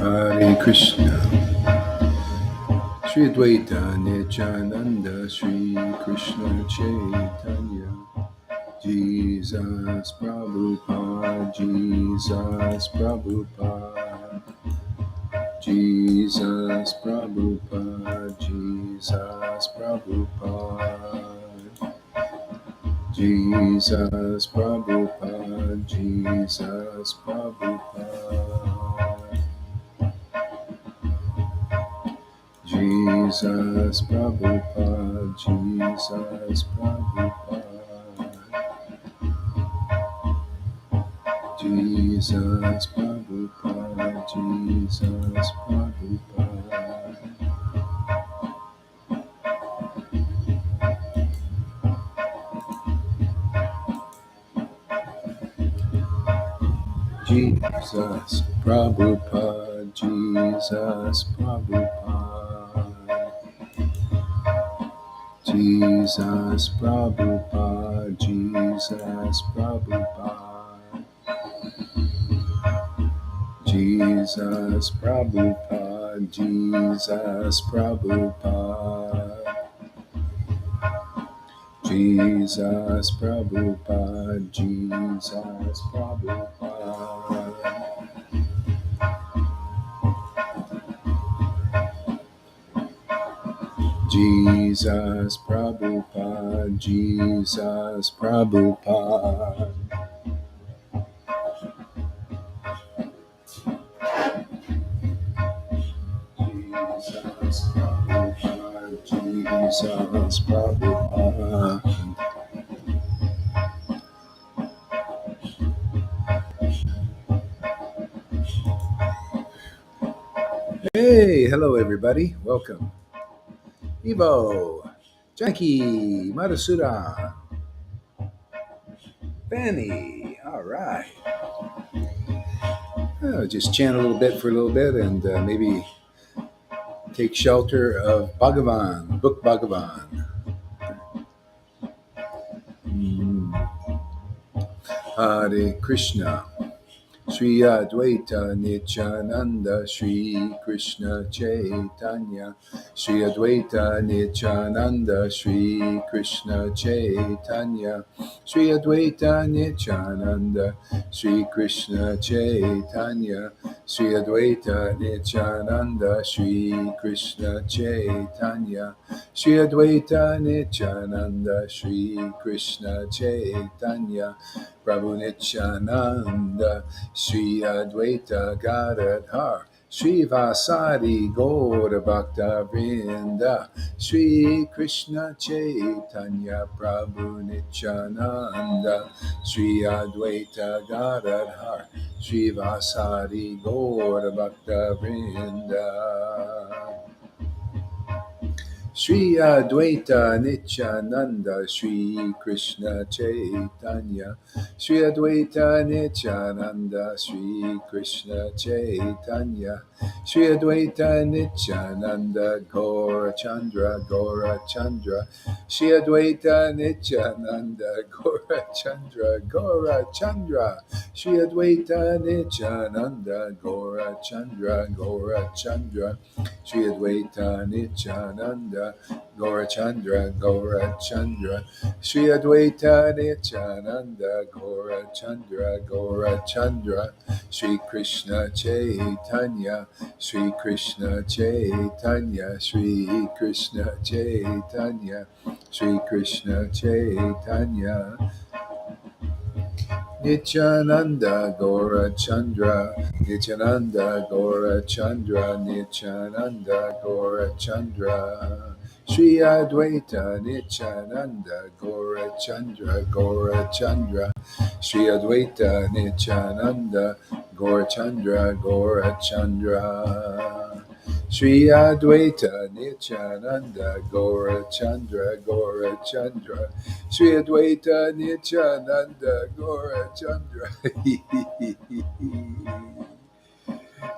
Hare Krishna, Shri Advaita Nityananda, Shri Krishna Chaitanya, Jesus Prabhupada, Jesus Prabhupada, Jesus Prabhupada, Jesus Prabhupada, Jesus Prabhupada, Jesus Prabhupada. Jesus Prabhupada, Jesus Prabhupada, Jesus Prabhupada, Jesus Prabhupada. Jesus Prabhupada, Jesus Prabhupada, Jesus Prabhupada, Jesus Prabhupada, Jesus Prabhupada, Jesus Prabhupada, Jesus Prabhupada, Jesus Prabhupada, Jesus Prabhupada, Jesus Prabhupada, Jesus Prabhupada, Jesus Prabhupada. Hey, hello everybody. Welcome. Evo, Jackie, Madhusudha, Benny. All right. Just chant a little bit for a little bit and maybe take shelter of Bhagavan, book Bhagavan. Hare Krishna. Sri Advaita Nityananda, Sri Krishna Chaitanya, Sri Advaita Nityananda, Sri Krishna Chaitanya, Sri Advaita Nityananda, Sri Krishna Chaitanya, Sri Advaita Nityananda, Sri Krishna Chaitanya, Sri Advaita Nityananda, Sri Krishna Chaitanya, Prabhu Nityananda, Sri Advaita Gadadhar, Sri Vasadi Gaura Bhakta Vrinda, Sri Krishna Chaitanya Prabhu Nityananda, Sri Advaita Gadadhar, Sri Vasadi Gaura Bhakta Vrinda. Sri Advaita Nityananda, Sri Krishna Chaitanya, Sri Advaita Nityananda, Sri Krishna Chaitanya, Sri Advaita Nityananda, Gaura Chandra, Gaura Chandra, Sri Advaita Nityananda, Gaura Chandra, Gaura Chandra, Sri Advaita Nityananda, Gaura Chandra, Gaura Chandra, Sri Advaita Nityananda, Gaurachandra, Gaurachandra, Sri Advaita Nityananda, Gaurachandra, Gaurachandra, Sri Krishna Chaitanya, Sri Krishna Chaitanya, Sri Krishna Chaitanya, Sri Krishna Chaitanya, Nityananda Gaurachandra, Nityananda Gaurachandra, Nityananda Gaurachandra, Sri Advaita Nityananda Gaurachandra, Gaurachandra, Sri Advaita Nityananda Gaurachandra, Gaurachandra, Sri Advaita Nityananda Gaurachandra, Gaurachandra, Sri Advaita Nityananda Gaurachandra.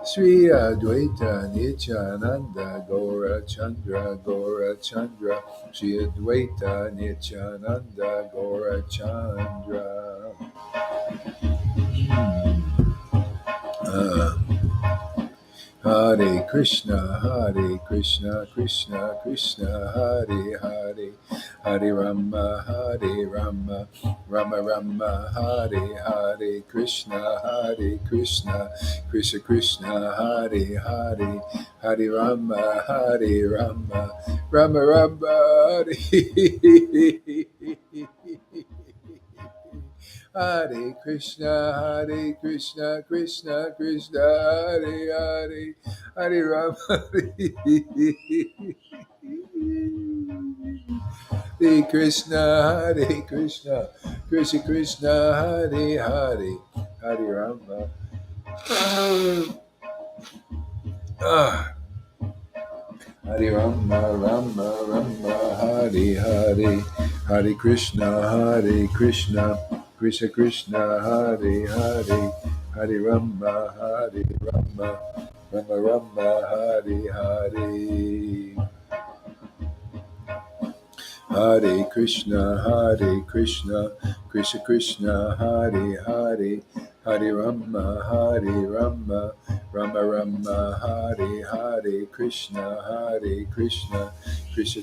Sri Advaita Nityananda Gaurachandra, Gaurachandra, Sri Advaita Nityananda Gaurachandra. Hare Krishna, Krishna Krishna, Hare Hare, Hare Rama, Rama Rama, Hare Hare, Krishna, Krishna Krishna, Hare Hare, Hare Rama, Rama Rama, Hare Krishna, Krishna Krishna, Hare Hare, Hare Rama, Hare Krishna, Krishna Krishna, Hare Hare, Hare Rama. Ah, Hare Rama, Hare Hare, Hare Krishna, Krishna Krishna, Hare Hare, Hare Rama, Rama, Hare Hare. Hare Krishna, Krishna Krishna, Hare Hare, Hare Rama, Rama, Hare Hare, Krishna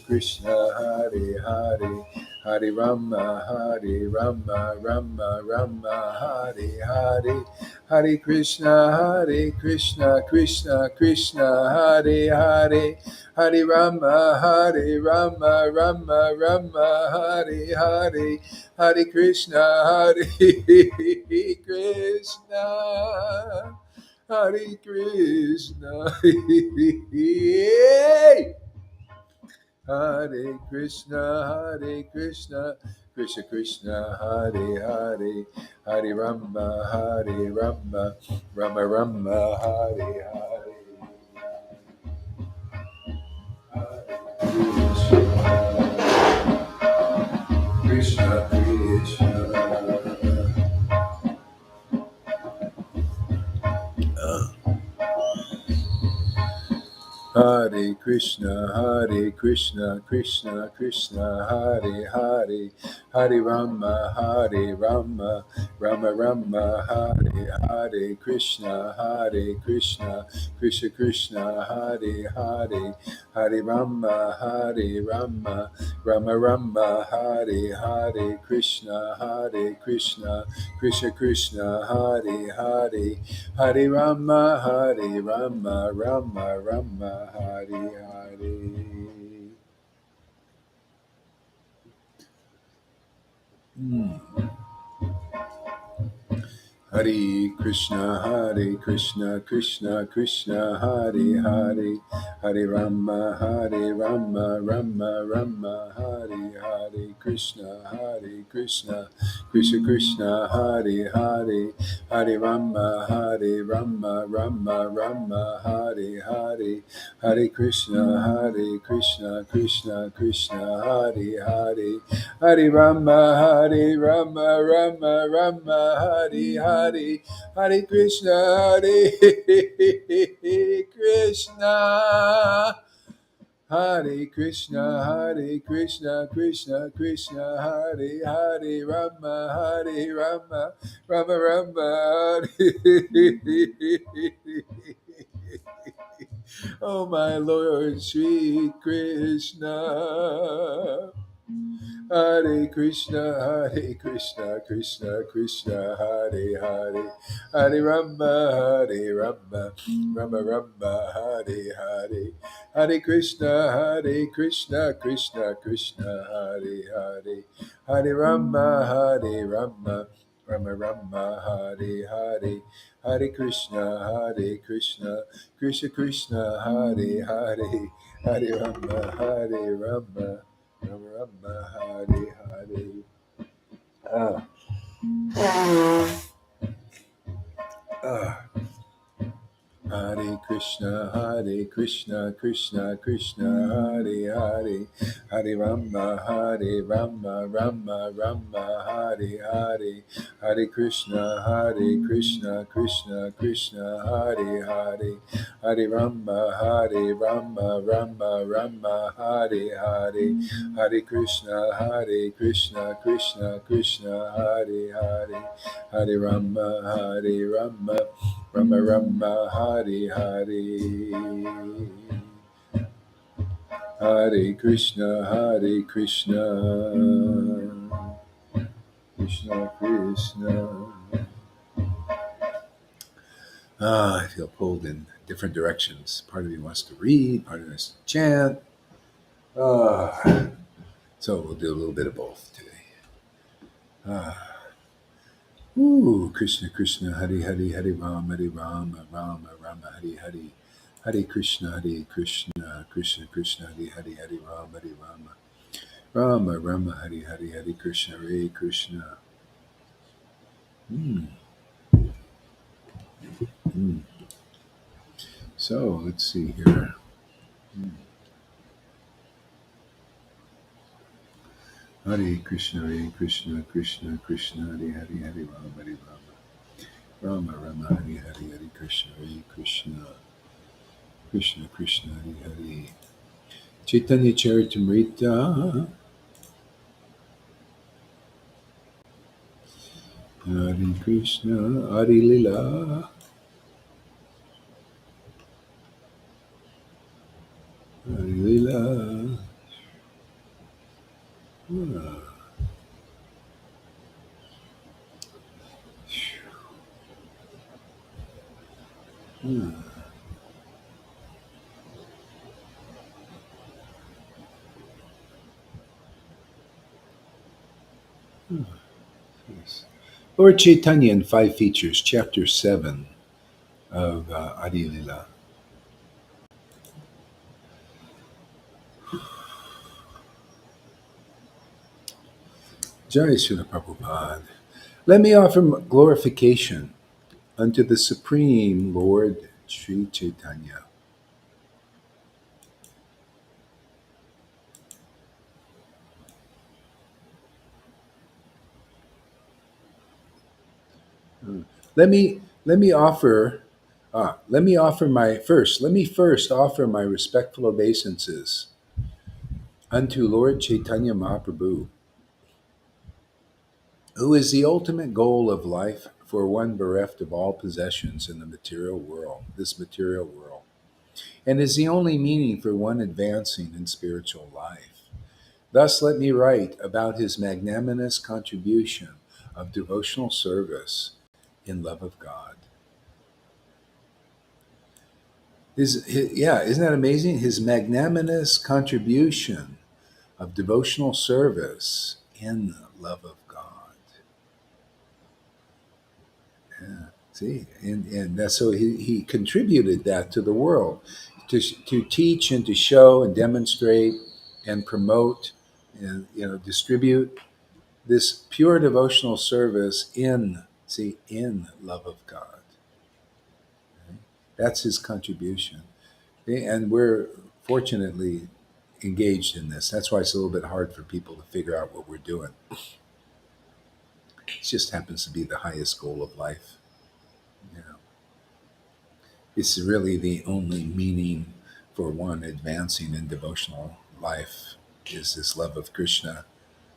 Krishna, Hare Hare, Hare Rama, Rama, Hare Hare, Hare Krishna, Krishna, Hare Hare, Hare Rama, Hare Hare, Hare Krishna, Krishna, Hare Krishna, Hare Krishna, Krishna Krishna, Hare Hare, Hare Rama, Rama, Hare Hare. Krishna, Krishna. Hare Krishna, Krishna Krishna, Hare Hare, Hare Rama, Rama, Hare Krishna, Krishna Krishna, Hare Hare, Hare Rama, Rama, Hare Krishna, Krishna, Hare, Hare Rama, Rama, Hare Hare. Hmm. Hare Krishna, Krishna Hare Hare, Hare Rama, Rama, Hare Krishna, Krishna Hare Hare, Hare Rama, Rama, Hare Hare Krishna, Krishna Hare Hare, Hare Rama, Rama, Hare, Hare Krishna, Krishna. Hare Krishna, Krishna, Hare Rama, Hare. Oh my Lord Sri Krishna. Hare Krishna, Krishna, Hare, Hare Rama, Rama, Hare, Hare Krishna, Krishna, Hare, Hare Rama, Rama, Hare, Hare Krishna, Krishna, Hare, Hare Rama, Rama, Hare. Ah, ah. Hare Krishna, Krishna, Hare, Hare Rama, Rama, Hare, Hare Krishna, Krishna, Hare, Hare Rama, Rama, Hare, Hare Krishna, Krishna, Hare, Hare Rama, Rama, Hare Hare Krishna, Hare Krishna, Krishna Krishna. I feel pulled in different directions. Part of me wants to read, part of me wants to chant. Ah, so we'll do a little bit of both today. Ah, ooh, Krishna Krishna, Hare Hare, Hare Rama, Rama Rama, Hare Hare. Hare Krishna, Krishna Krishna, Hare Hare, Hare Rama, Rama Rama, Hare Hare, Hare Krishna, Hare Krishna. Hmm. Hmm. So let's see here. Hmm. Hare Krishna, Krishna Krishna, Hare Hare, Hare Rama, Rama, Hare Hare, Hare Krishna, Krishna Krishna, Hare Hare. Chaitanya Charitamrita, Hare Krishna, Hare Lila, Hare Lila. Ah, ah, yes. Lord Chaitanya in Five Features, Chapter 7 of Adi Lila. Jai Srila Prabhupada. Let me offer glorification unto the Supreme Lord Sri Chaitanya. Let me offer let me first offer my respectful obeisances unto Lord Chaitanya Mahaprabhu, who is the ultimate goal of life for one bereft of all possessions in the material world, this material world, and is the only meaning for one advancing in spiritual life. Thus, let me write about his magnanimous contribution of devotional service in love of God. Yeah, isn't that amazing? His magnanimous contribution of devotional service in love of God. Yeah. See, and that's so he contributed that to the world to teach and to show and demonstrate and promote and distribute this pure devotional service in love of God. Right? That's his contribution. Okay? And we're fortunately engaged in this. That's why it's a little bit hard for people to figure out what we're doing. It just happens to be the highest goal of life. You know, it's really the only meaning for one advancing in devotional life is this love of Krishna.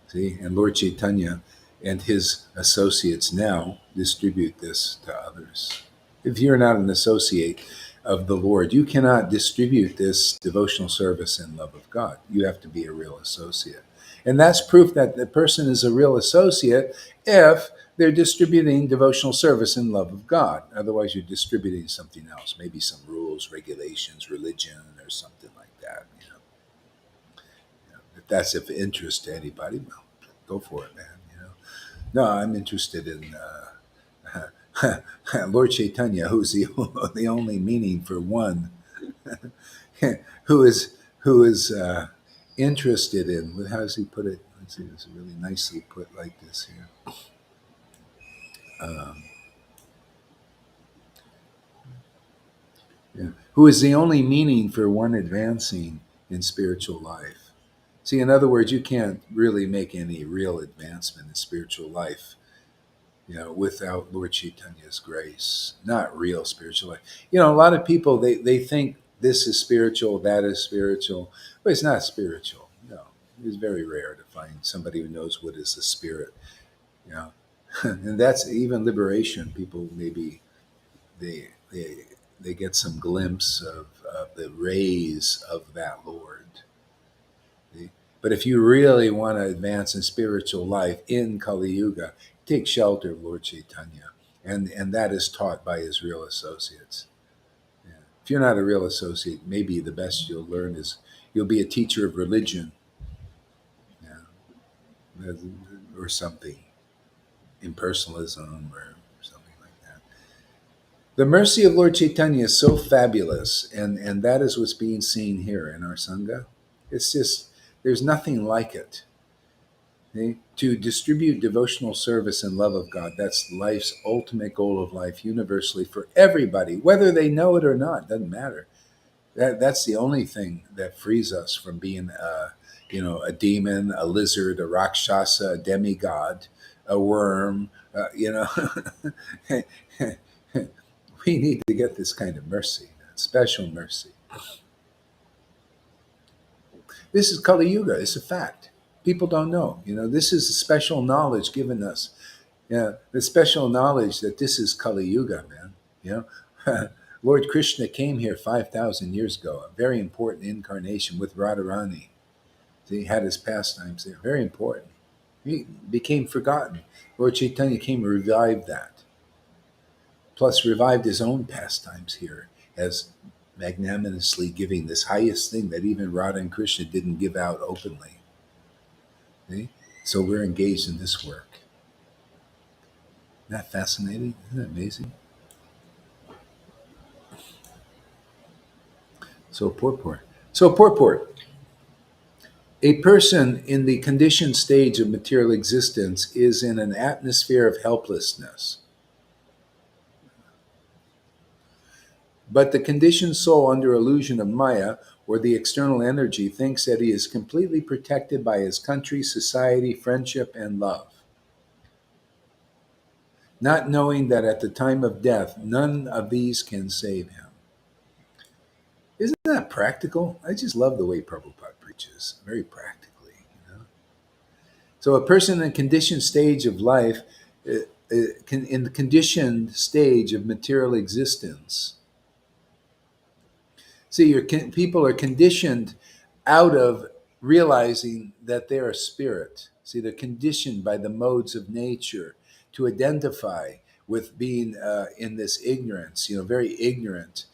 See, and Lord Chaitanya and his associates now distribute this to others. If you're not an associate of the Lord, you cannot distribute this devotional service in love of God. You have to be a real associate. And that's proof that the person is a real associate if they're distributing devotional service in love of God. Otherwise, you're distributing something else, maybe some rules, regulations, religion, or something like that. If that's of interest to anybody, well, go for it, man. No, I'm interested in Lord Chaitanya, who's the only meaning for one, who is interested in. How does he put it? Let's see. It's really nicely put like this here. Um, yeah. Who is the only meaning for one advancing in spiritual life? See, in other words, you can't really make any real advancement in spiritual life without Lord Chaitanya's grace, not real spiritual life. A lot of people they think this is spiritual, that is spiritual, but it's not spiritual. No, it's very rare to find somebody who knows what is the spirit. You know, and that's even liberation. People maybe they they get some glimpse of the rays of that Lord. See? But if you really want to advance in spiritual life in Kali Yuga, take shelter of Lord Chaitanya. And that is taught by his real associates. Yeah. If you're not a real associate, maybe the best you'll learn is you'll be a teacher of religion, yeah, or something, impersonalism or something like that. The mercy of Lord Chaitanya is so fabulous, and that is what's being seen here in our Sangha. It's just, there's nothing like it. Okay? To distribute devotional service and love of God, that's life's ultimate goal of life, universally for everybody, whether they know it or not, doesn't matter. That's the only thing that frees us from being, a demon, a lizard, a rakshasa, a demigod, a worm. We need to get this kind of mercy, special mercy. This is Kali Yuga. It's a fact. People don't know. This is a special knowledge given us. Yeah, the special knowledge that this is Kali Yuga, man. You know, Lord Krishna came here 5,000 years ago, a very important incarnation with Radharani. He had his pastimes there, very important. He became forgotten. Lord Chaitanya came and revived that, plus revived his own pastimes here as magnanimously giving this highest thing that even Radha and Krishna didn't give out openly. See? So we're engaged in this work. Isn't that fascinating? Isn't that amazing? So purport. So purport. A person in the conditioned stage of material existence is in an atmosphere of helplessness. But the conditioned soul under illusion of Maya, or the external energy, thinks that he is completely protected by his country, society, friendship, and love, not knowing that at the time of death, none of these can save him. Isn't that practical? I just love the way Prabhupada preaches, very practically. So a person in a conditioned stage of life, in the conditioned stage of material existence, see, people are conditioned out of realizing that they're a spirit. See, they're conditioned by the modes of nature to identify with being in this ignorance, very ignorant,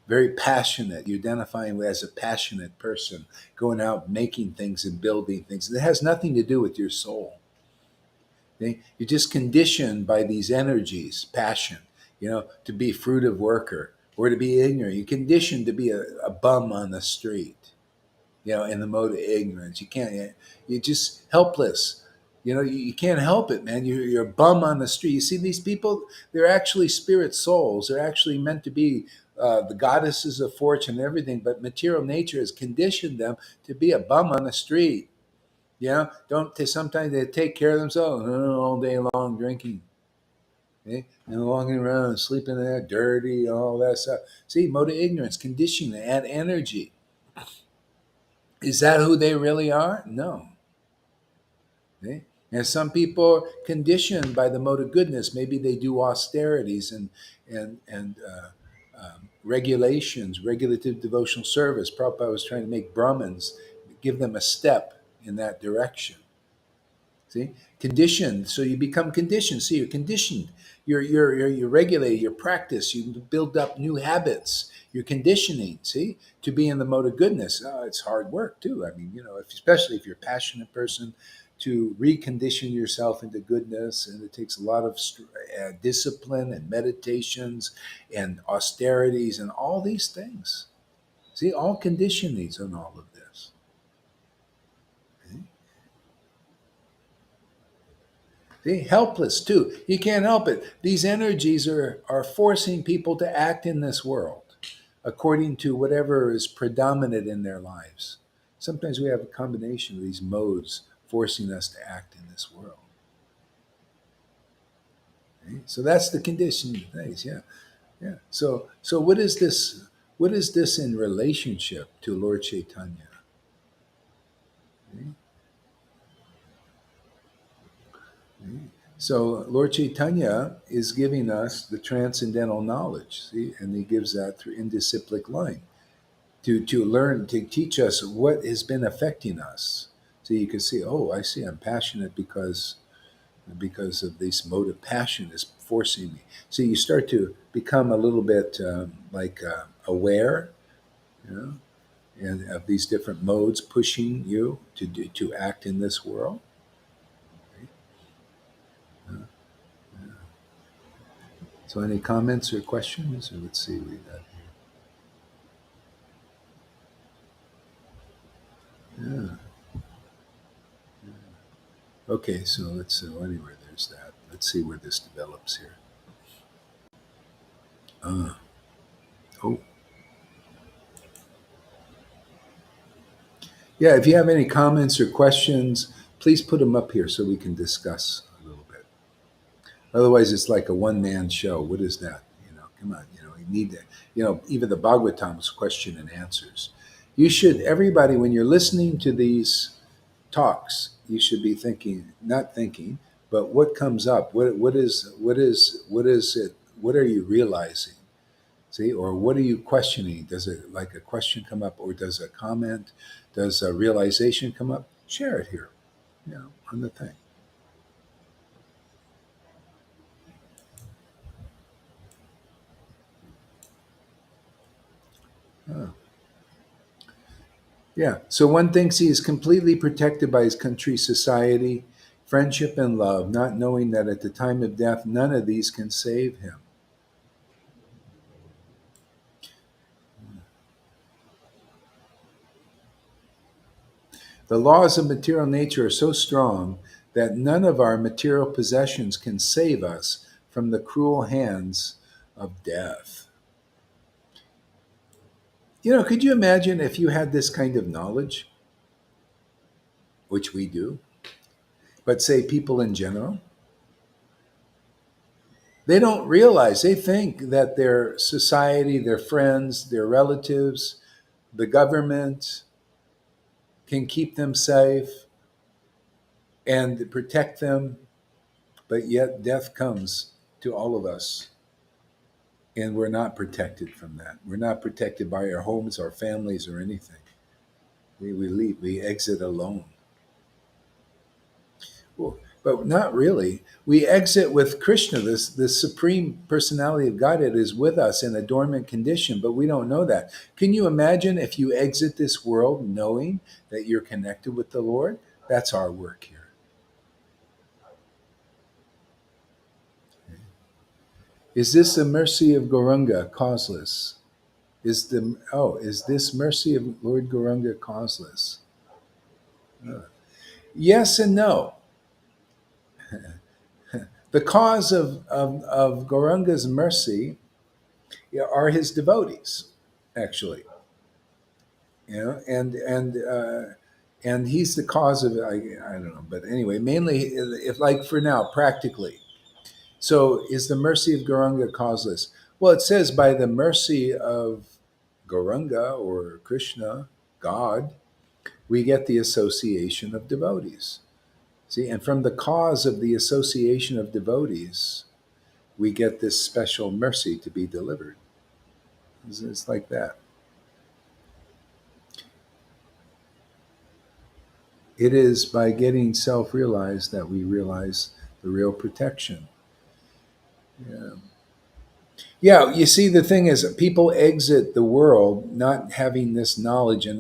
very passionate. You're identifying as a passionate person, going out, making things and building things. It has nothing to do with your soul. Okay? You're just conditioned by these energies, passion, to be fruitive worker or to be ignorant. You're conditioned to be a bum on the street, in the mode of ignorance. You're just helpless. You can't help it, man. You're a bum on the street. You see these people, they're actually spirit souls. They're actually meant to be the goddesses of fortune and everything, but material nature has conditioned them to be a bum on the street. Don't they, sometimes they take care of themselves all day long drinking, and walking around, sleeping there, dirty, all that stuff. See, mode of ignorance, conditioning, add energy. Is that who they really are? No. Okay? And some people are conditioned by the mode of goodness. Maybe they do austerities and regulations, regulative devotional service. Prabhupada was trying to make Brahmins, give them a step in that direction. See, conditioned. So you become conditioned. See, you're conditioned. You regulate your practice. You build up new habits. You're conditioning. See, to be in the mode of goodness. It's hard work too. I mean, especially if you're a passionate person, to recondition yourself into goodness, and it takes a lot of discipline and meditations and austerities and all these things. See, all conditionings on all of this. See, helpless too. You can't help it. These energies are forcing people to act in this world according to whatever is predominant in their lives. Sometimes we have a combination of these modes forcing us to act in this world. Okay? So that's the condition of things. Yeah, yeah. So what is this? What is this in relationship to Lord Caitanya? Okay? Okay? So Lord Chaitanya is giving us the transcendental knowledge, see, and he gives that through indisciplic line to learn to teach us what has been affecting us. So you can see, oh, I see, I'm passionate because of this mode of passion is forcing me. So you start to become a little bit aware, you know, and of these different modes pushing you to act in this world. Right? So any comments or questions? Or let's see, we got here. Yeah. Okay, so let's anyway, there's that. Let's see where this develops here. Uh, oh, yeah. If you have any comments or questions, please put them up here so we can discuss a little bit. Otherwise, it's like a one-man show. What is that? Come on. You need to. Even the Bhagavatam's question and answers. You should everybody when you're listening to these talks, you should be thinking, not thinking, but what comes up. What is it? What are you realizing? See, or what are you questioning? Does it like a question come up, or does a comment, does a realization come up? Share it here, on the thing. Oh. Yeah. So one thinks he is completely protected by his country, society, friendship, and love, not knowing that at the time of death, none of these can save him. The laws of material nature are so strong that none of our material possessions can save us from the cruel hands of death. Could you imagine if you had this kind of knowledge, which we do, but say people in general? They don't realize, they think that their society, their friends, their relatives, the government can keep them safe and protect them, but yet death comes to all of us. And we're not protected from that. We're not protected by our homes, our families, or anything. We leave, we exit alone. Well, but not really. We exit with Krishna, this supreme personality of Godhead is with us in a dormant condition, but we don't know that. Can you imagine if you exit this world knowing that you're connected with the Lord? That's our work here. Is this the mercy of Gauranga causeless? Is this mercy of Lord Gauranga causeless? Yes and no. The cause of Gauranga's mercy are his devotees, actually. And he's the cause of it. I don't know, but anyway, mainly if like for now, practically. So is the mercy of Gauranga causeless? Well, it says by the mercy of Gauranga or Krishna, God, we get the association of devotees. See, and from the cause of the association of devotees, we get this special mercy to be delivered. It's like that. It is by getting self realized that we realize the real protection. Yeah. Yeah, you see, the thing is, people exit the world not having this knowledge and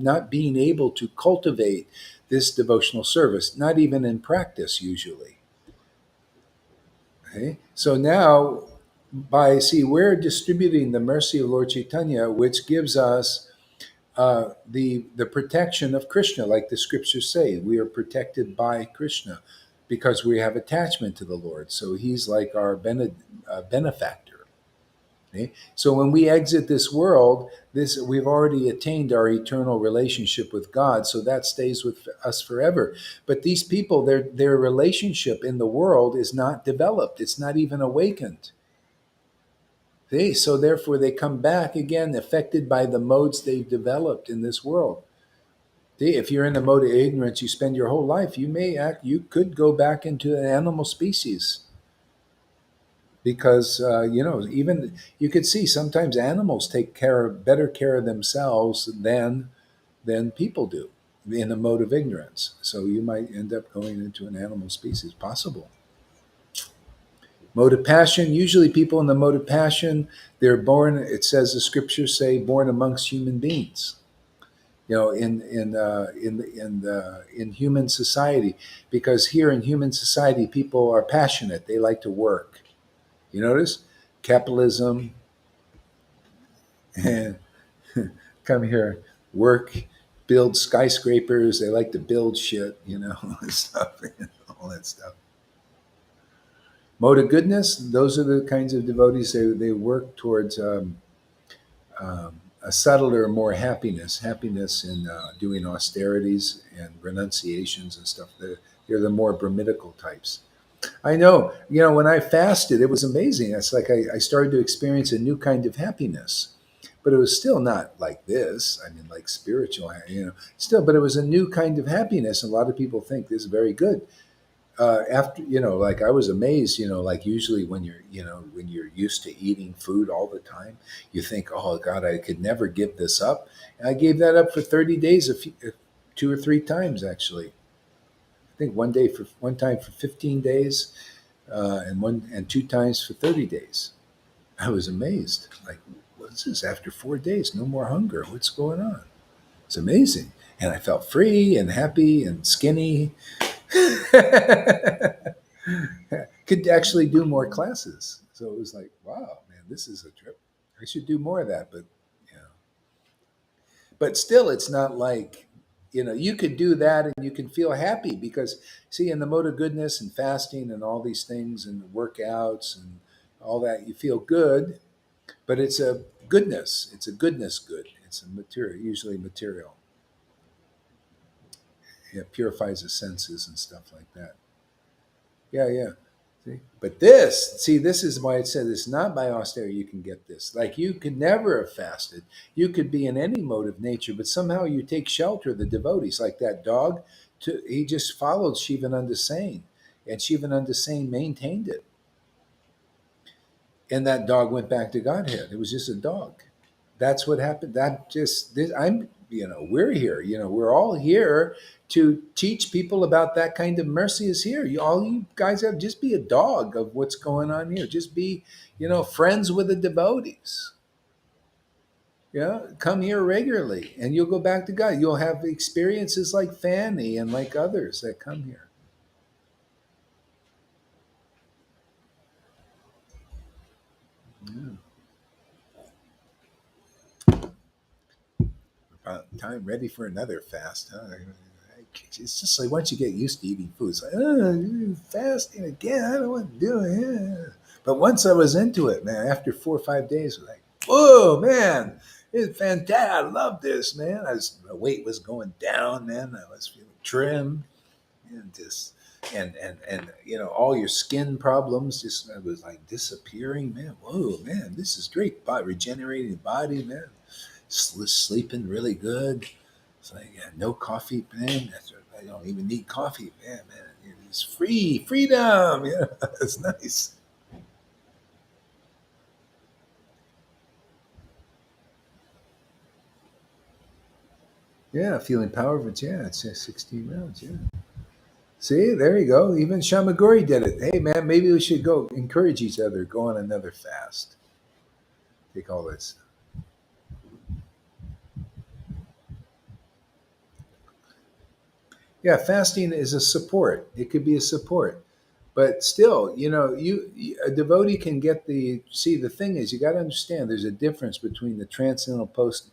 not being able to cultivate this devotional service, not even in practice usually. Okay, so now we're distributing the mercy of Lord Chaitanya, which gives us the protection of Krishna, like the scriptures say. We are protected by Krishna because we have attachment to the Lord. So he's like our benefactor. Okay? So when we exit this world, we've already attained our eternal relationship with God. So that stays with us forever. But these people, their relationship in the world is not developed. It's not even awakened. So therefore they come back again affected by the modes they've developed in this world. See, if you're in the mode of ignorance, you spend your whole life. You could go back into an animal species because even you could see sometimes animals take better care of themselves than people do in a mode of ignorance. So you might end up going into an animal species. Possible. Mode of passion. Usually, people in the mode of passion, they're born. It says the scriptures say, born amongst human beings. In human society, because here in human society, people are passionate. They like to work. You notice capitalism and come here, work, build skyscrapers. They like to build shit, stuff, all that stuff. Mode of goodness. Those are the kinds of devotees. They work towards a subtler, more happiness in doing austerities and renunciations and stuff. They're the more Brahminical types. I know, when I fasted, it was amazing. It's like I started to experience a new kind of happiness, but it was still not like this. I mean, like spiritual, still, but it was a new kind of happiness. A lot of people think this is very good. After, like I was amazed, like usually when you're used to eating food all the time, you think, oh God, I could never give this up. And I gave that up for 30 days, two or three times actually. I think one time for 15 days, and two times for 30 days. I was amazed. Like, what's this? After 4 days, no more hunger. What's going on? It's amazing. And I felt free and happy and skinny. Could actually do more classes. So it was like, wow, man, this is a trip. I should do more of that. But still, it's not like, you could do that and you can feel happy because, see, in the mode of goodness and fasting and all these things and workouts and all that, you feel good, but it's a goodness. It's a goodness good. It's a material, usually material. It purifies the senses and stuff like that. Yeah, yeah. See? But this is why it said it's not by austerity you can get this. Like you could never have fasted. You could be in any mode of nature, but somehow you take shelter of the devotees, like that dog. He just followed Shivananda Sain, and Shivananda Sain maintained it. And that dog went back to Godhead. It was just a dog. That's what happened. We're here. We're all here to teach people about that kind of mercy is here. All you guys have, just be a dog of what's going on here. Just be, friends with the devotees. Yeah, come here regularly, and you'll go back to God. You'll have experiences like Fanny and like others that come here. Yeah. About time ready for another fast, huh? It's just like once you get used to eating food, it's like, oh, fasting again. I don't want to do it. Yeah. But once I was into it, man, after 4 or 5 days, I was like, whoa, man, it's fantastic. I love this, man. My weight was going down, man. I was feeling trim and just all your skin problems just was like disappearing, man. Whoa, man, this is great. Regenerating the body, man. Sleeping really good. It's like, yeah, no coffee, man. I don't even need coffee, man. It's freedom. Yeah, it's nice. Yeah, feeling powerful. Yeah, it's 16 rounds. Yeah. See, there you go. Even Shamaguri did it. Hey, man, maybe we should go encourage each other. Go on another fast. Take all this. Yeah, fasting is a support. It could be a support, but still, a devotee can get see. The thing is, you got to understand. There's a difference between the transcendental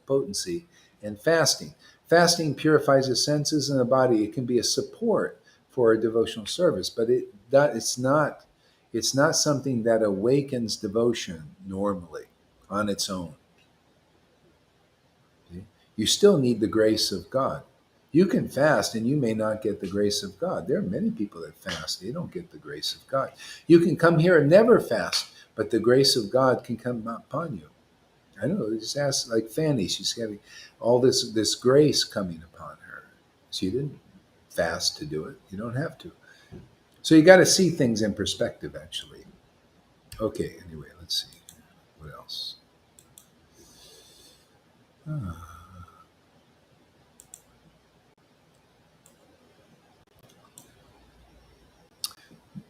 potency and fasting. Fasting purifies the senses and the body. It can be a support for a devotional service, but it's not something that awakens devotion normally on its own. See? You still need the grace of God. You can fast and you may not get the grace of God. There are many people that fast, they don't get the grace of God. You can come here and never fast, but the grace of God can come upon you. I know, just ask like Fanny, she's having all this grace coming upon her. So you didn't fast to do it. You don't have to. So you got to see things in perspective, actually. Okay, anyway, let's see. What else?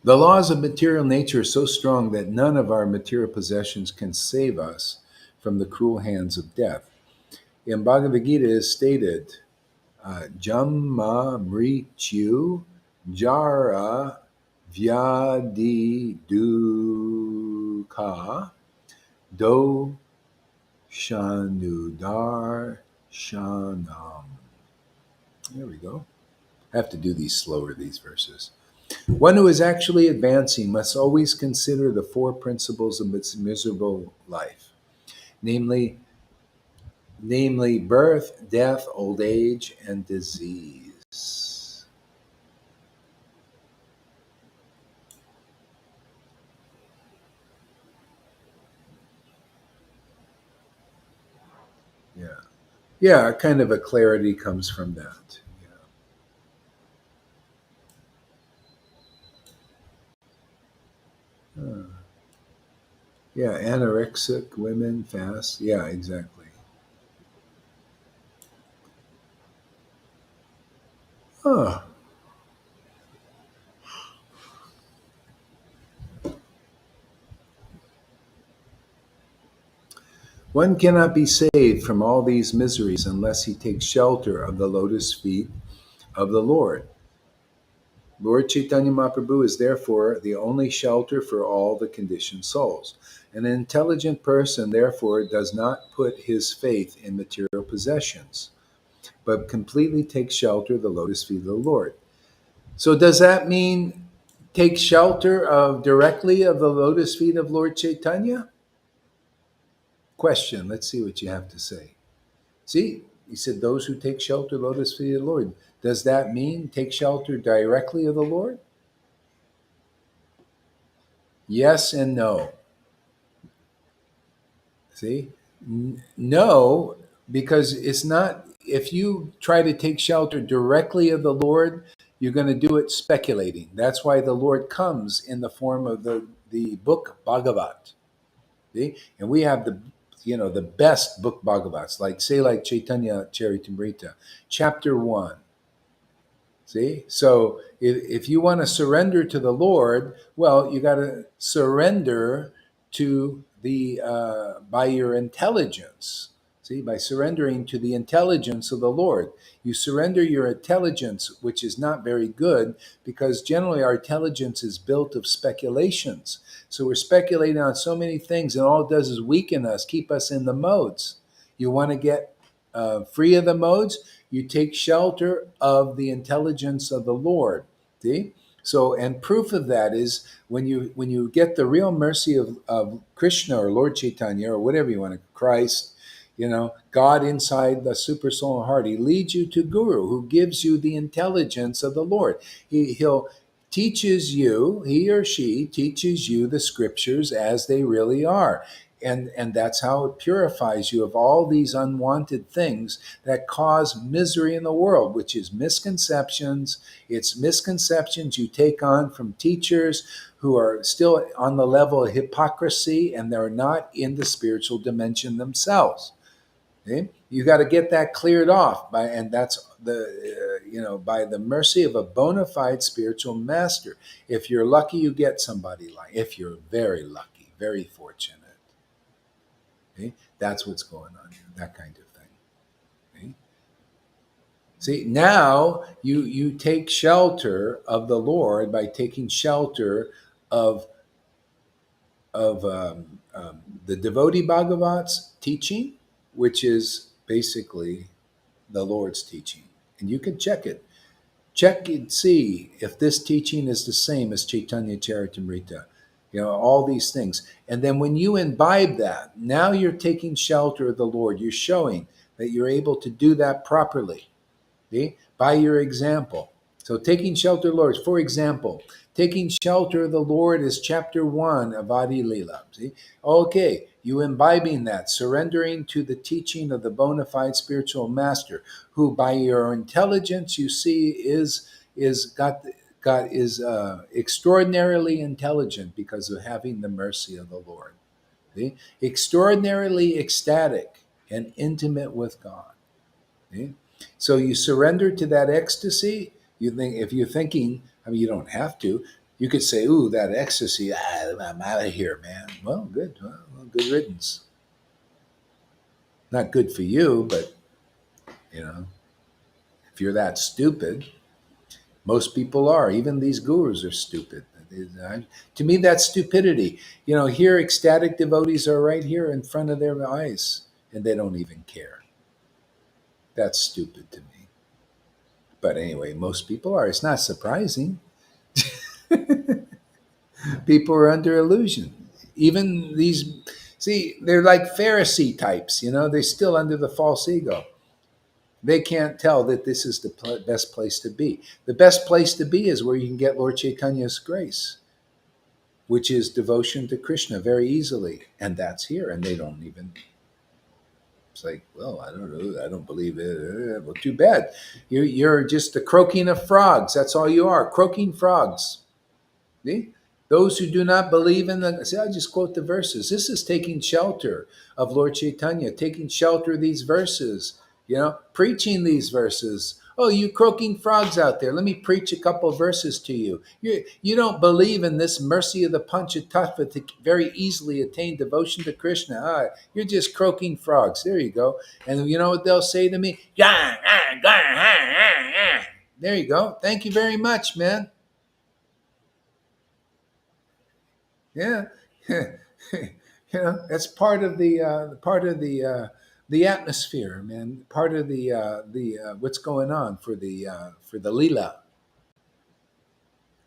The laws of material nature are so strong that none of our material possessions can save us from the cruel hands of death. In Bhagavad Gita it is stated, Jamma mrityu jara vyadi dukkha do shanudar shanam. There we go. I have to do these slower, these verses. One who is actually advancing must always consider the four principles of its miserable life, namely birth, death, old age, and disease. Yeah. Yeah, kind of a clarity comes from that. Yeah. Yeah, anorexic women fast. Yeah, exactly. Huh. One cannot be saved from all these miseries unless he takes shelter of the lotus feet of the Lord. Lord Caitanya Mahaprabhu is therefore the only shelter for all the conditioned souls. An intelligent person, therefore, does not put his faith in material possessions, but completely takes shelter of the lotus feet of the Lord. So, does that mean take shelter of directly of the lotus feet of Lord Caitanya? Question. Let's see what you have to say. See, he said, those who take shelter of the lotus feet of the Lord. Does that mean take shelter directly of the Lord? Yes and no. See? No, because it's not, if you try to take shelter directly of the Lord, you're going to do it speculating. That's why the Lord comes in the form of the book Bhagavat. See? And we have the best book Bhagavats, like Chaitanya Charitamrita, chapter 1. See? So if you want to surrender to the Lord, well, you got to surrender to the by your intelligence. See, by surrendering to the intelligence of the Lord. You surrender your intelligence, which is not very good because generally our intelligence is built of speculations. So we're speculating on so many things, and all it does is weaken us, keep us in the modes. You want to get free of the modes, you take shelter of the intelligence of the Lord. See? So, and proof of that is when you get the real mercy of Krishna or Lord Chaitanya or whatever you want to, Christ, God inside the super soul and heart, he leads you to Guru who gives you the intelligence of the Lord. He'll teaches you, he or she teaches you the scriptures as they really are. And that's how it purifies you of all these unwanted things that cause misery in the world, which is misconceptions. It's misconceptions you take on from teachers who are still on the level of hypocrisy and they're not in the spiritual dimension themselves. Okay? You got to get that cleared off and that's by the mercy of a bona fide spiritual master. If you're lucky, you get somebody like. If you're very lucky, very fortunate. Okay? That's what's going on here, that kind of thing. Okay? See, now you take shelter of the Lord by taking shelter of the devotee Bhagavat's teaching, which is basically the Lord's teaching. And you can check it. Check and see if this teaching is the same as Chaitanya Charitamrita. All these things. And then when you imbibe that, now you're taking shelter of the Lord. You're showing that you're able to do that properly. See? By your example. So taking shelter of the Lord, for example, taking shelter of the Lord is chapter 1 of Adi Lila. See? Okay, You imbibing that, surrendering to the teaching of the bona fide spiritual master, who by your intelligence you see is got is extraordinarily intelligent because of having the mercy of the Lord. See? Extraordinarily ecstatic and intimate with God. See? So you surrender to that ecstasy. You think if you're thinking, I mean, you don't have to. You could say, "Ooh, that ecstasy! I'm out of here, man." Well, good. Well, good riddance. Not good for you, but you know, if you're that stupid, most people are. Even these gurus are stupid. To me, that's stupidity. Here ecstatic devotees are right here in front of their eyes, and they don't even care. That's stupid to me. But anyway, most people are. It's not surprising. People are under illusion. Even these, see, they're like Pharisee types. They're still under the false ego. They can't tell that this is the best place to be. The best place to be is where you can get Lord Chaitanya's grace, which is devotion to Krishna very easily. And that's here. And they don't even, it's like, well, I don't know. I don't believe it. Well, too bad. You're just the croaking of frogs. That's all you are, croaking frogs. See? Those who do not believe in the, see, I just quote the verses. This is taking shelter of Lord Caitanya, taking shelter of these verses, preaching these verses. Oh, you croaking frogs out there, let me preach a couple verses to you. You don't believe in this mercy of the Panchatattva to very easily attain devotion to Krishna. You're just croaking frogs. There you go. And you know what they'll say to me? There you go. Thank you very much, man. Yeah, that's part of the atmosphere, man. Part of the what's going on for the lila.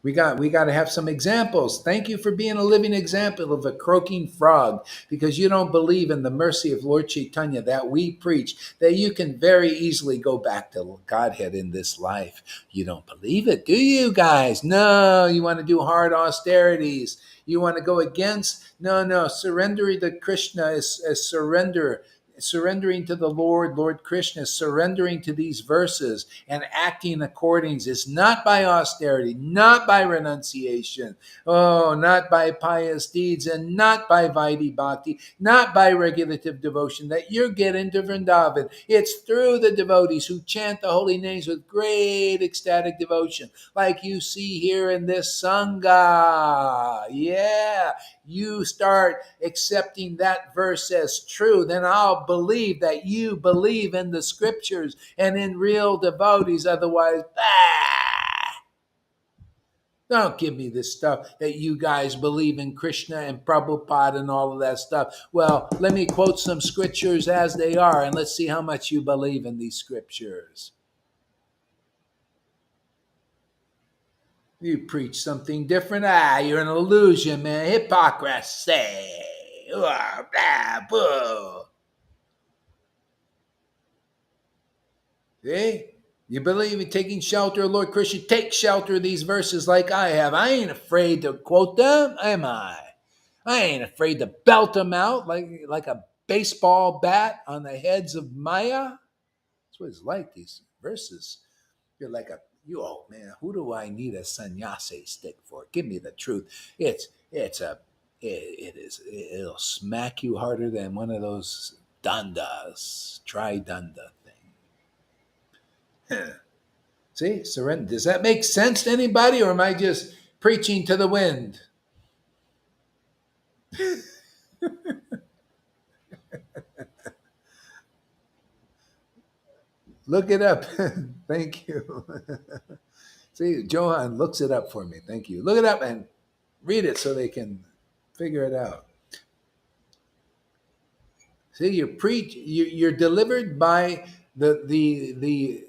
We got to have some examples. Thank you for being a living example of a croaking frog, because you don't believe in the mercy of Lord Caitanya that we preach, that you can very easily go back to Godhead in this life. You don't believe it, do you guys? No, you want to do hard austerities. You want to go against? No. Surrendering to Krishna is surrender. Surrendering to the Lord Krishna, surrendering to these verses and acting according is not by austerity, not by renunciation, not by pious deeds, and not by Vaidhi Bhakti, not by regulative devotion that you get into Vrindavan. It's through the devotees who chant the holy names with great ecstatic devotion, like you see here in this Sangha. Yeah, you start accepting that verse as true, then I'll believe that you believe in the scriptures and in real devotees. Otherwise, don't give me this stuff that you guys believe in Krishna and Prabhupada and all of that stuff. Well, let me quote some scriptures as they are, and let's see how much you believe in these scriptures. You preach something different. You're an illusion, man. Hypocrisy. Blah, blah. See? You believe in taking shelter of Lord Krishna? Take shelter of these verses like I have. I ain't afraid to quote them, am I? I ain't afraid to belt them out like a baseball bat on the heads of Maya. That's what it's like, these verses. You're like oh man, who do I need a sannyasi stick for? Give me the truth. It'll smack you harder than one of those dandas, tri-danda thing. See, surrender. Does that make sense to anybody, or am I just preaching to the wind? Look it up. Thank you. See, Johan looks it up for me. Thank you. Look it up and read it so they can figure it out. See, you're delivered by the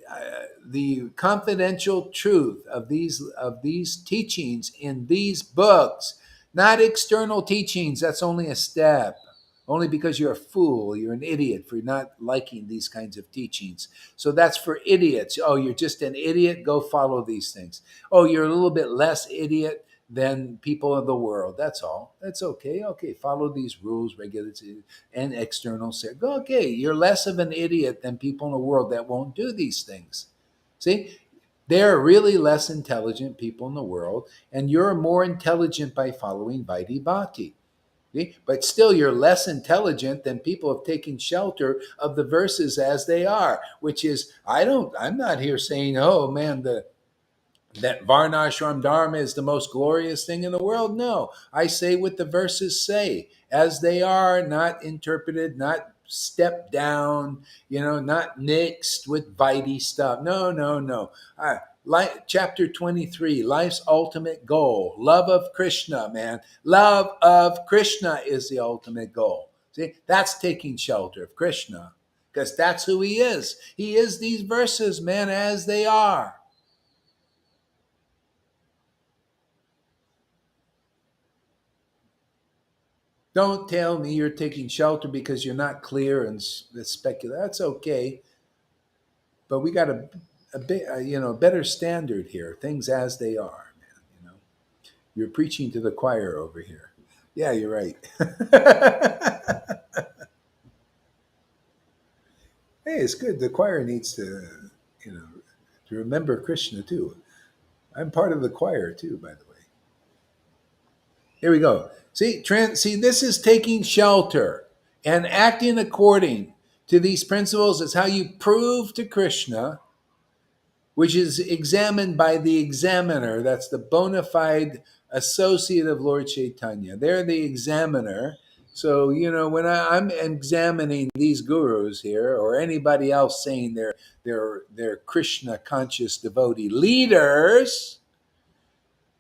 confidential truth of these teachings in these books, not external teachings. That's only a step. Only because you're a fool, you're an idiot for not liking these kinds of teachings. So that's for idiots. Oh, you're just an idiot? Go follow these things. Oh, you're a little bit less idiot? than people of the world. That's all. That's okay. Okay, follow these rules, regulations, and external. Okay, you're less of an idiot than people in the world that won't do these things. See, there are really less intelligent people in the world, and you're more intelligent by following Vaidhi Bhakti. See? But still, you're less intelligent than people have taken shelter of the verses as they are, which is, I'm not here saying, oh man, that Varnashram Dharma is the most glorious thing in the world. No, I say what the verses say, as they are, not interpreted, not stepped down, not mixed with Vaidhi stuff. No, no, no. Chapter 23, life's ultimate goal, love of Krishna, man. Love of Krishna is the ultimate goal. See, that's taking shelter of Krishna because that's who he is. He is these verses, man, as they are. Don't tell me you're taking shelter because you're not clear and speculate. That's okay, but we got a bit, better standard here. Things as they are, man. You're preaching to the choir over here. Yeah, you're right. Hey, it's good. The choir needs to, you know, to remember Krishna too. I'm part of the choir too, by the way. Here we go. See, this is taking shelter and acting according to these principles is how you prove to Krishna, which is examined by the examiner. That's the bona fide associate of Lord Caitanya. They're the examiner. So, when I'm examining these gurus here or anybody else saying they're Krishna conscious devotee leaders,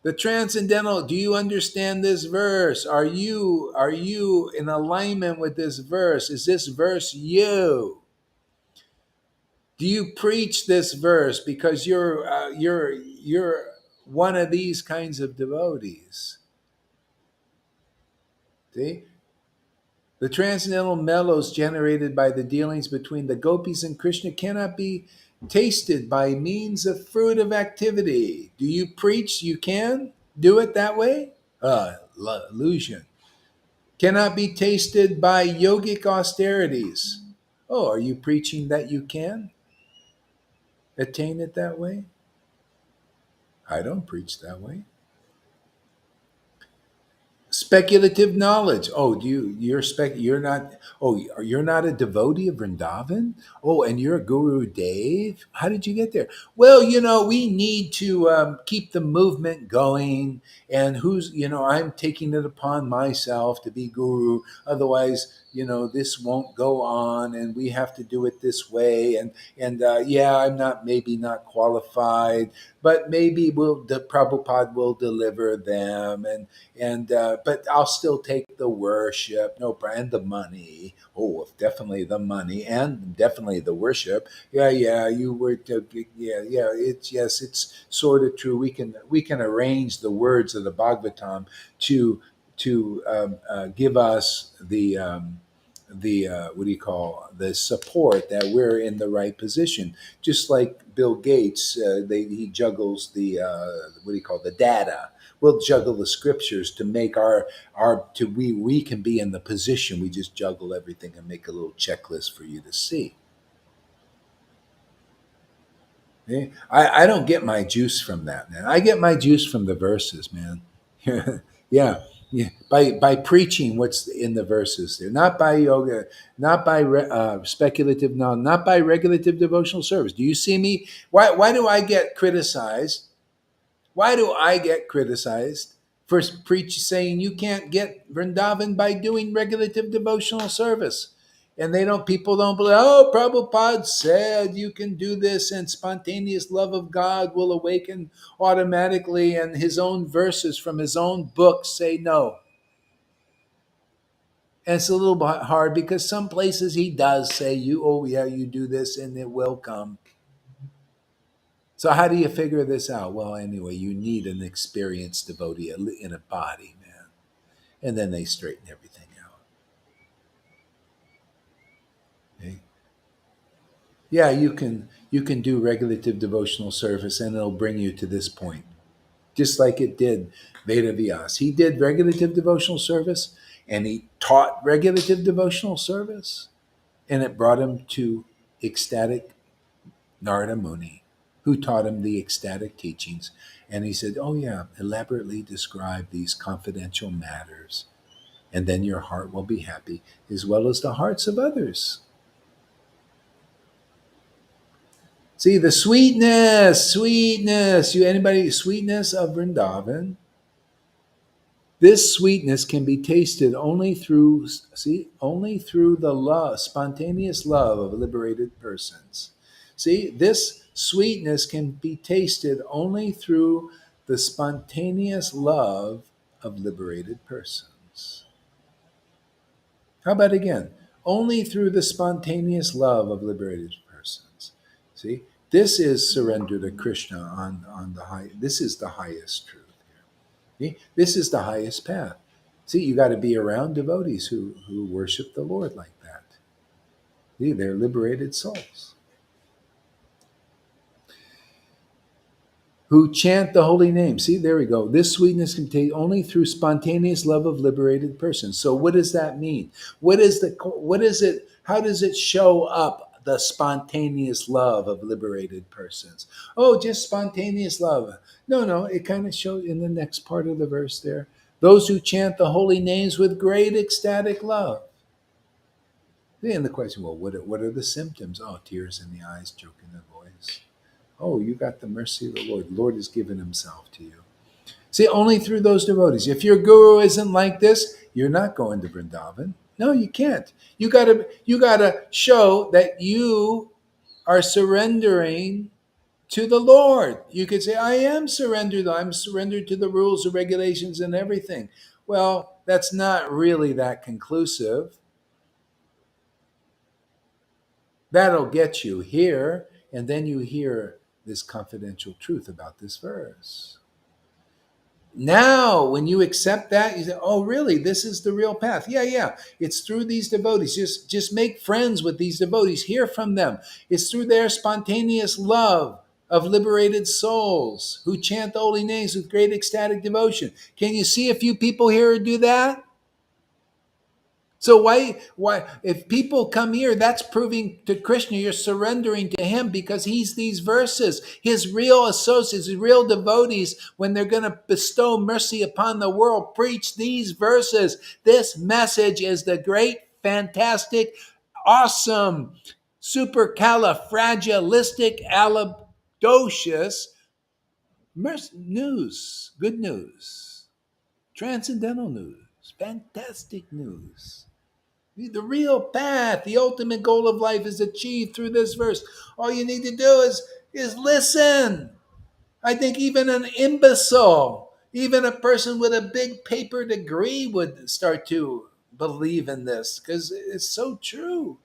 the transcendental, do you understand this verse? Are you in alignment with this verse? Is this verse you? Do you preach this verse because you're one of these kinds of devotees? See? The transcendental mellows generated by the dealings between the gopis and Krishna cannot be tasted by means of fruitive activity. Do you preach you can do it that way? Illusion. Cannot be tasted by yogic austerities. Oh, are you preaching that you can attain it that way? I don't preach that way. Speculative knowledge. Oh, you're not, oh, you're not a devotee of Vrindavan? Oh, and you're a Guru Dev? How did you get there? Well, we need to keep the movement going. And I'm taking it upon myself to be Guru. Otherwise, this won't go on and we have to do it this way. And yeah, I'm maybe not qualified, but maybe the Prabhupada will deliver them. And but I'll still take the worship, no, and the money. Oh, definitely the money and definitely the worship. Yeah, yeah, you were. Yeah, yeah. It's sort of true. We can arrange the words of the Bhagavatam to give us the what do you call the support that we're in the right position. Just like Bill Gates, he juggles the what do you call the data. We'll juggle the scriptures to make our to we can be in the position. We just juggle everything and make a little checklist for you to see. Okay? I don't get my juice from that, man. I get my juice from the verses, man. Yeah, yeah. By preaching what's in the verses there, not by yoga, not by speculative, no, not by regulative devotional service. Do you see me? Why do I get criticized? Why do I get criticized for saying you can't get Vrindavan by doing regulative devotional service? And people don't believe, oh, Prabhupada said you can do this and spontaneous love of God will awaken automatically. And his own verses from his own book say no. And it's a little bit hard because some places he does say oh yeah, you do this and it will come. So how do you figure this out? Well, anyway, you need an experienced devotee in a body, man. And then they straighten everything out. Okay? Yeah, you can do regulative devotional service and it'll bring you to this point. just like it did Vedavyas. He did regulative devotional service, and he taught regulative devotional service, and it brought him to ecstatic Narada Muni, who taught him the ecstatic teachings. And he said, oh, yeah, elaborately describe these confidential matters, and then your heart will be happy, as well as the hearts of others. See, the sweetness, anybody, sweetness of Vrindavan. This sweetness can be tasted only through, only through the love, spontaneous love of liberated persons. See, this sweetness can be tasted only through the spontaneous love of liberated persons. How about again? Only through the spontaneous love of liberated persons. See, this is surrender to Krishna on the high. This is the highest truth here. See? This is the highest path. See, you got to be around devotees who worship the Lord like that. See, they're liberated souls who chant the holy name. See, there we go. This sweetness can take only through spontaneous love of liberated persons. So what does that mean? What is it? How does it show up, the spontaneous love of liberated persons? Oh, just spontaneous love. No, it kind of shows in the next part of the verse there. Those who chant the holy names with great ecstatic love. And the question, well, what are the symptoms? Oh, tears in the eyes, choke in the voice. Oh, you got the mercy of the Lord. The Lord has given himself to you. See, only through those devotees. If your guru isn't like this, you're not going to Vrindavan. No, you can't. You gotta show that you are surrendering to the Lord. You could say, I am surrendered. I'm surrendered to the rules, the regulations, and everything. Well, that's not really that conclusive. That'll get you here, and then you hear this confidential truth about this verse. Now, when you accept that, you say, "Oh, really? This is the real path." Yeah. It's through these devotees. Just make friends with these devotees. Hear from them. It's through their spontaneous love of liberated souls who chant the holy names with great ecstatic devotion. Can you see a few people here who do that? So why if people come here, that's proving to Krishna you're surrendering to him, because he's these verses. His real associates, his real devotees, when they're going to bestow mercy upon the world, preach these verses. This message is the great, fantastic, awesome, supercalifragilisticexpialidocious news, good news, transcendental news, fantastic news. The real path, the ultimate goal of life is achieved through this verse. All you need to do is listen. I think even an imbecile, even a person with a big paper degree would start to believe in this, because it's so true.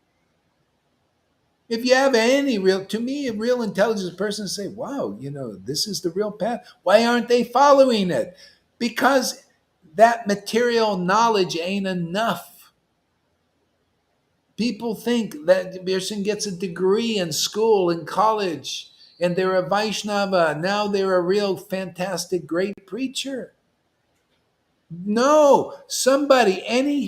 If you have any real, to me, a real intelligent person say, wow, this is the real path. Why aren't they following it? Because that material knowledge ain't enough. People think that a person gets a degree in school, in college, and they're a Vaishnava. Now they're a real fantastic, great preacher. No, somebody, a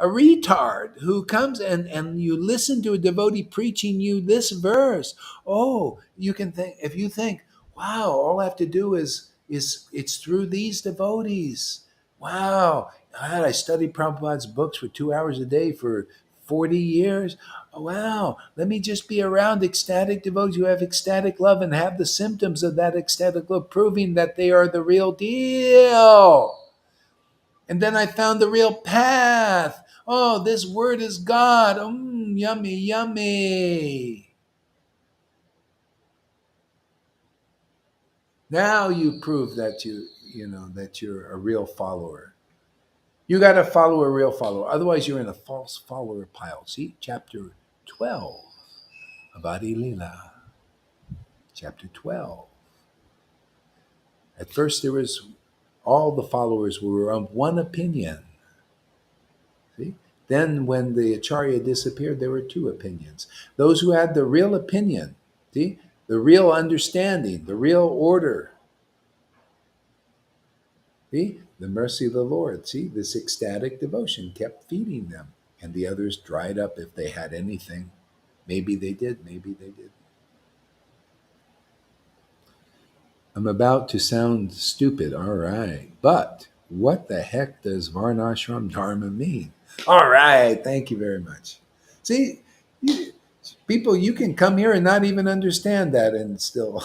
retard who comes and you listen to a devotee preaching you this verse. Oh, you can think, if you think, wow, all I have to do is it's through these devotees. Wow, I studied Prabhupada's books for 2 hours a day for 40 years. Oh, wow, let me just be around ecstatic devotees who have ecstatic love and have the symptoms of that ecstatic love, proving that they are the real deal. And then I found the real path. Oh, this word is God. Yummy, yummy. Now you prove that that you're a real follower. You got to follow a real follower. Otherwise, you're in a false follower pile. See, chapter 12 of Adi Lila. Chapter 12. At first, there was all the followers were of one opinion. See? Then, when the Acharya disappeared, there were two opinions. Those who had the real opinion, see, the real understanding, the real order. See, the mercy of the Lord. See, this ecstatic devotion kept feeding them, and the others dried up if they had anything. Maybe they did, maybe they did. I'm about to sound stupid, all right. But what the heck does Varnashram Dharma mean? All right, thank you very much. See, you, people, you can come here and not even understand that and still.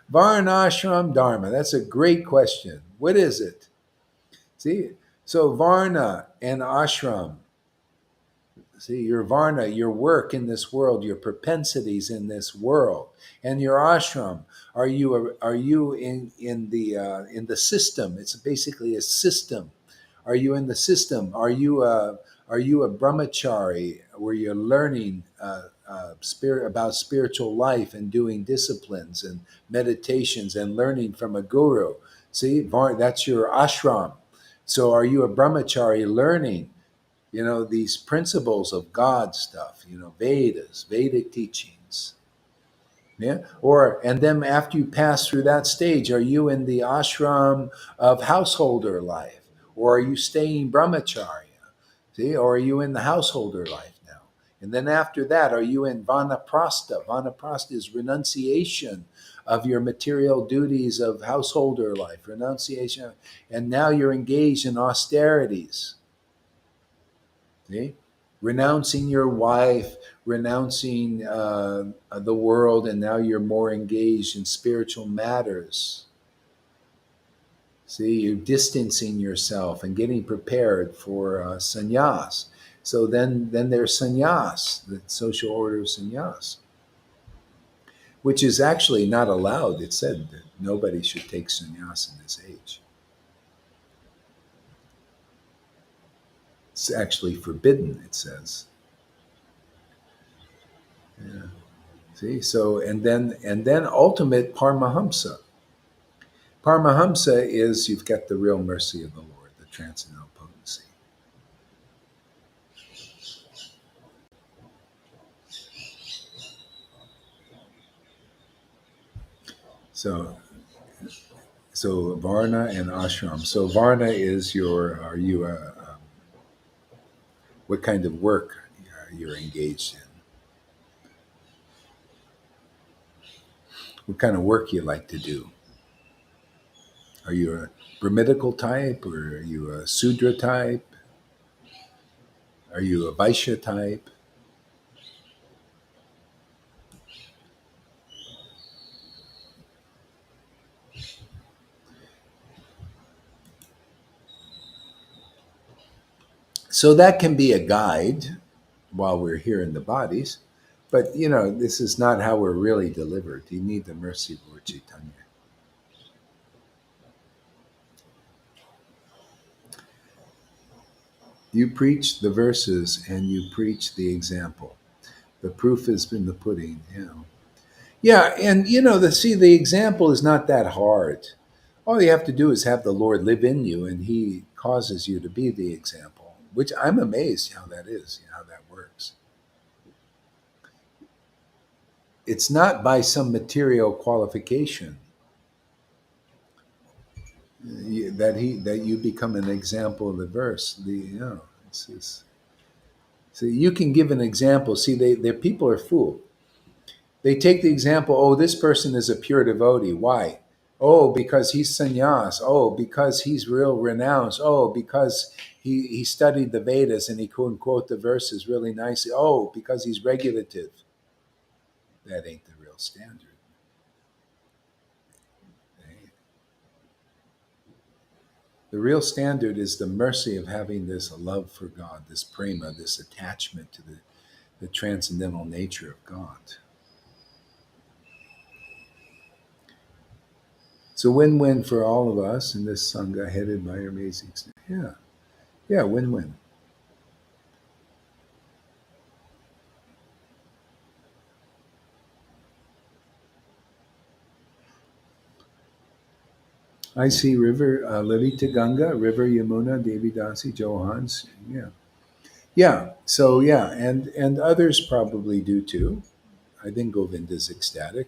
Varnashram Dharma, that's a great question. What is it? See, so Varna and ashram. See, your varna, your work in this world, your propensities in this world, and your ashram. Are you in the system? It's basically a system. Are you in the system? Are you a brahmachari where you're learning spirit about spiritual life and doing disciplines and meditations and learning from a guru? See, that's your ashram. So, are you a brahmachari learning? These principles of God stuff, Vedas, Vedic teachings. Yeah. And then after you pass through that stage, are you in the ashram of householder life? Or are you staying brahmacharya? See, or are you in the householder life now? And then after that, are you in vanaprastha? Vanaprastha is renunciation of your material duties of householder life, renunciation. And now you're engaged in austerities. See? Renouncing your wife, renouncing the world, and now you're more engaged in spiritual matters. See, you're distancing yourself and getting prepared for sannyas. So then there's sannyas, the social order of sannyas, which is actually not allowed. It said that nobody should take sannyas in this age. It's actually forbidden, it says. Yeah. See, so and then ultimate Paramahamsa. Paramahamsa is you've got the real mercy of the Lord, the transcendental potency. So so Varna and Ashram. So Varna is are you what kind of work you're engaged in? What kind of work you like to do? Are you a Brahminical type, or are you a Sudra type? Are you a Vaishya type? So that can be a guide while we're here in the bodies. But this is not how we're really delivered. You need the mercy of Lord Caitanya. You preach the verses and you preach the example. The proof has been the pudding. Yeah, and the example is not that hard. All you have to do is have the Lord live in you, and He causes you to be the example. Which I'm amazed how that is, how that works. It's not by some material qualification that you become an example of the verse. So you can give an example. See, the people are fooled. They take the example, oh, this person is a pure devotee. Why? Oh, because he's sannyas. Oh, because he's real renounced. Oh, because he studied the Vedas and he couldn't quote the verses really nicely. Oh, because he's regulative. That ain't the real standard. The real standard is the mercy of having this love for God, this prema, this attachment to the transcendental nature of God. So win-win for all of us in this sangha headed by our amazing. Yeah, yeah, win-win. I see River Lalita Ganga, River Yamuna, Devi Dasi, Johans. Yeah, yeah. So yeah, and others probably do too. I think Govinda is ecstatic.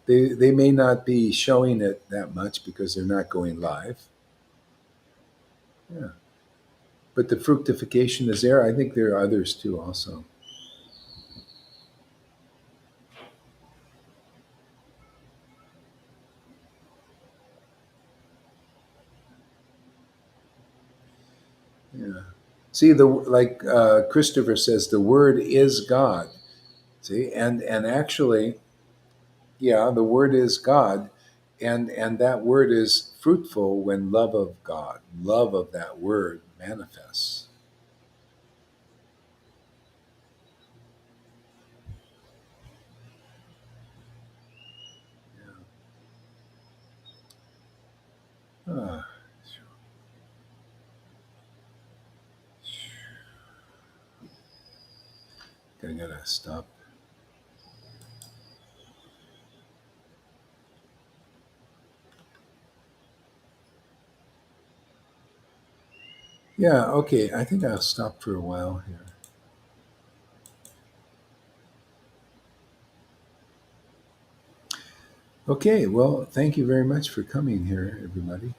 They may not be showing it that much because they're not going live. Yeah. But the fructification is there. I think there are others too also. Yeah. See, the like Christopher says, the word is God. See, and actually, yeah, the word is God, and that word is fruitful when love of God, love of that word manifests. Ah, I gotta stop. Yeah, okay. I think I'll stop for a while here. Okay, well, thank you very much for coming here, everybody.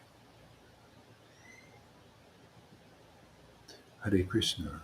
Hare Krishna.